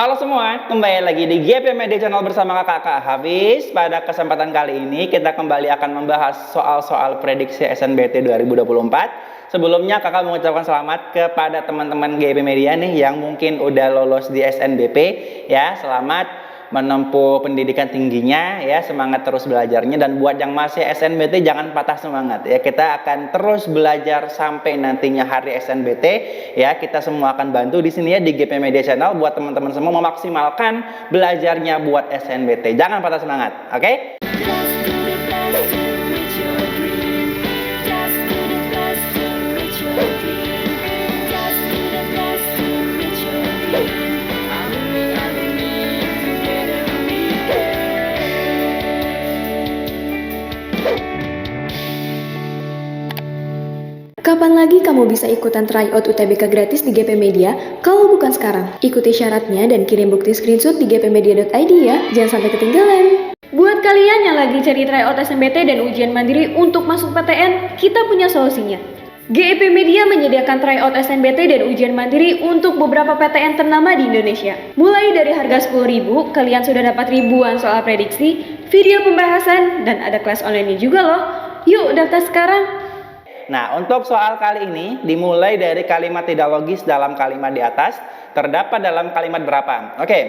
Halo semua, kembali lagi di GP Media Channel bersama kakak Hafiz. Pada kesempatan kali ini kita kembali akan membahas soal-soal prediksi SNBT 2024. Sebelumnya kakak mengucapkan selamat kepada teman-teman GP Media nih yang mungkin udah lolos di SNBP ya. Selamat menempuh pendidikan tingginya ya, semangat terus belajarnya. Dan buat yang masih SNBT jangan patah semangat ya, kita akan terus belajar sampai nantinya hari SNBT ya. Kita semua akan bantu di sini ya di GP Media Channel buat teman-teman semua memaksimalkan belajarnya buat SNBT. Jangan patah semangat, oke? Kapan lagi kamu bisa ikutan tryout UTBK gratis di GP Media kalau bukan sekarang? Ikuti syaratnya dan kirim bukti screenshot di gpmedia.id ya, jangan sampai ketinggalan. Buat kalian yang lagi cari tryout SNBT dan ujian mandiri untuk masuk PTN, kita punya solusinya. GEP Media menyediakan tryout SNBT dan ujian mandiri untuk beberapa PTN ternama di Indonesia. Mulai dari harga 10.000, kalian sudah dapat ribuan soal prediksi, video pembahasan, dan ada kelas online juga loh. Yuk daftar sekarang! Nah, untuk soal kali ini dimulai dari kalimat tidak logis dalam kalimat di atas. Terdapat dalam kalimat berapa? Oke,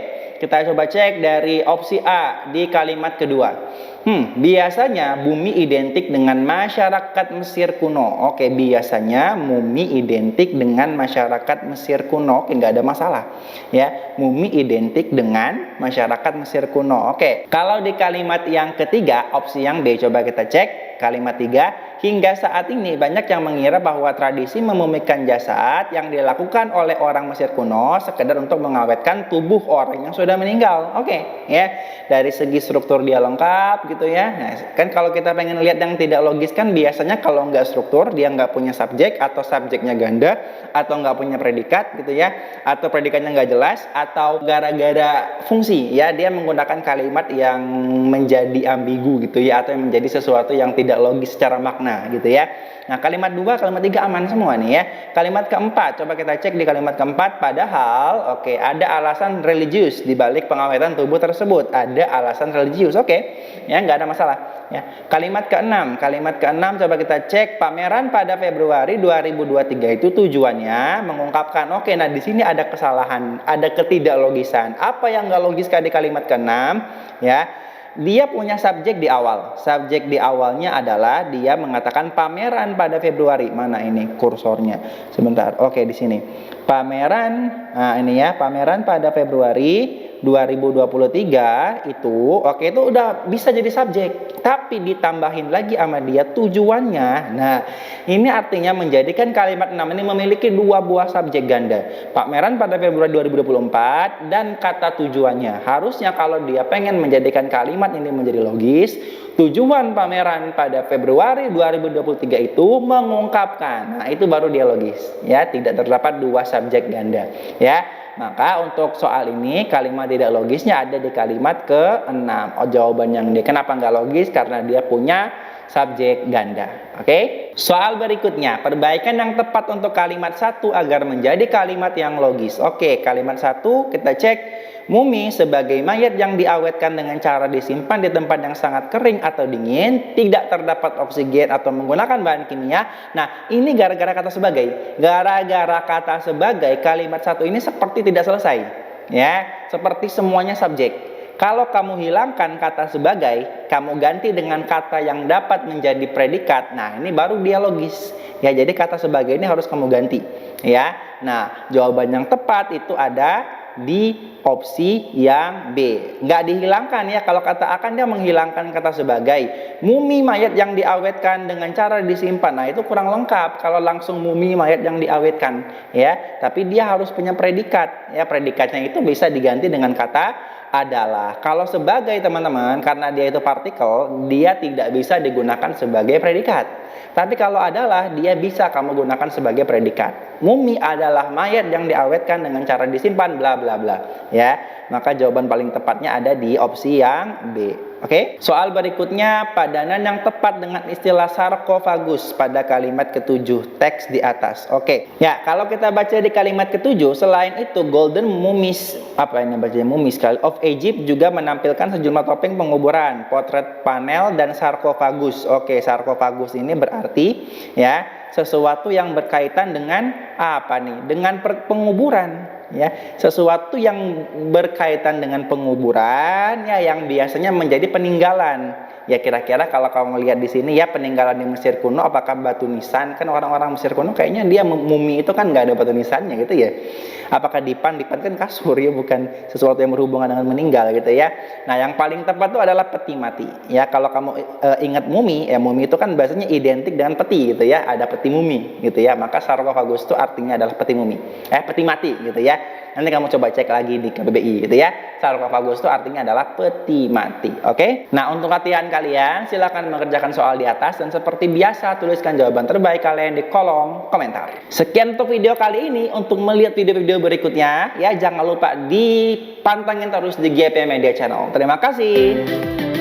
kita coba cek dari opsi A di kalimat kedua. Biasanya bumi identik dengan masyarakat Mesir kuno. Oke, biasanya bumi identik dengan masyarakat Mesir kuno. Oke, nggak ada masalah. Ya, bumi identik dengan masyarakat Mesir kuno. Oke, kalau di kalimat yang ketiga, opsi yang B, coba kita cek. Kalimat 3, hingga saat ini banyak yang mengira bahwa tradisi memumikan jasad yang dilakukan oleh orang Mesir kuno sekedar untuk mengawetkan tubuh orang yang sudah meninggal. Oke, ya. Dari segi struktur dia lengkap gitu ya. Nah, kan kalau kita pengen lihat yang tidak logis kan biasanya kalau nggak struktur dia nggak punya subjek atau subjeknya ganda atau nggak punya predikat gitu ya, atau predikatnya nggak jelas atau gara-gara fungsi ya, dia menggunakan kalimat yang menjadi ambigu gitu ya, atau yang menjadi sesuatu yang tidak logis secara makna gitu ya. Nah, kalimat 2, kalimat 3 aman semua nih ya. Kalimat keempat, coba kita cek di kalimat keempat. Padahal, oke, ada alasan religius di balik pengawetan tubuh tersebut. Ada alasan religius, oke, ya nggak ada masalah. Ya. Kalimat keenam coba kita cek. Pameran pada Februari 2023 itu tujuannya mengungkapkan. Oke, nah di sini ada kesalahan, ada ketidaklogisan. Apa yang nggak logis di kalimat keenam? Ya. Dia punya subjek di awal. Subjek di awalnya adalah dia mengatakan pameran pada Februari. Mana ini kursornya? Sebentar. Oke, di sini. Pameran, nah ini ya, pameran pada Februari 2023 itu, oke, itu udah bisa jadi subjek. Tapi ditambahin lagi sama dia tujuannya. Nah, ini artinya menjadikan kalimat 6 ini memiliki dua buah subjek ganda. Pameran pada Februari 2024 dan kata tujuannya. Harusnya kalau dia pengen menjadikan kalimat ini menjadi logis, tujuan pameran pada Februari 2023 itu mengungkapkan. Nah, itu baru dia logis ya, tidak terdapat dua subjek ganda ya. Maka untuk soal ini kalimat tidak logisnya ada di kalimat ke-6. Jawaban yang D. Kenapa nggak logis? Karena dia punya subjek ganda. Oke? Soal berikutnya, perbaikan yang tepat untuk kalimat 1 agar menjadi kalimat yang logis. Oke, kalimat 1 kita cek. Mumi sebagai mayat yang diawetkan dengan cara disimpan di tempat yang sangat kering atau dingin, tidak terdapat oksigen atau menggunakan bahan kimia. Nah, ini gara-gara kata sebagai. Gara-gara kata sebagai, kalimat 1 ini seperti tidak selesai. Ya, seperti semuanya subjek. Kalau kamu hilangkan kata sebagai, kamu ganti dengan kata yang dapat menjadi predikat. Nah, ini baru dia logis. Ya, jadi kata sebagai ini harus kamu ganti. Ya, nah jawaban yang tepat itu ada di opsi yang B. Nggak dihilangkan ya. Kalau kata A kan dia menghilangkan kata sebagai. Mumi mayat yang diawetkan dengan cara disimpan. Nah, itu kurang lengkap kalau langsung mumi mayat yang diawetkan ya. Tapi dia harus punya predikat ya. Predikatnya itu bisa diganti dengan kata adalah. Kalau sebagai teman-teman, karena dia itu partikel, dia tidak bisa digunakan sebagai predikat. Tapi kalau adalah, dia bisa kamu gunakan sebagai predikat. Mumi adalah mayat yang diawetkan dengan cara disimpan bla bla bla ya. Maka jawaban paling tepatnya ada di opsi yang B. Oke, soal berikutnya, padanan yang tepat dengan istilah sarkofagus pada kalimat ketujuh teks di atas. Oke, ya kalau kita baca di kalimat ketujuh, selain itu Golden Mummies, apa ini bacanya Mummies of Egypt juga menampilkan sejumlah topeng penguburan, potret panel dan sarkofagus. Oke, sarkofagus ini berarti ya sesuatu yang berkaitan dengan apa nih? Dengan penguburan. Ya, sesuatu yang berkaitan dengan penguburan ya yang biasanya menjadi peninggalan. Ya kira-kira kalau kamu lihat di sini ya peninggalan di Mesir kuno apakah batu nisan? Kan orang-orang Mesir kuno kayaknya dia mumi itu kan nggak ada batu nisannya gitu ya. Apakah dipan kan kasur ya, bukan sesuatu yang berhubungan dengan meninggal gitu ya. Nah, yang paling tepat itu adalah peti mati. Ya, kalau kamu ingat mumi, ya mumi itu kan biasanya identik dengan peti gitu ya, ada peti mumi gitu ya. Maka sarkofagus itu artinya adalah peti mumi. Peti mati gitu ya. Nanti kamu coba cek lagi di KBBI gitu ya. Sarkofagus itu artinya adalah peti mati. Oke? Nah, untuk latihan kalian silakan mengerjakan soal di atas dan seperti biasa tuliskan jawaban terbaik kalian di kolom komentar. Sekian untuk video kali ini. Untuk melihat video-video berikutnya ya jangan lupa dipantengin terus di GP Media Channel. Terima kasih.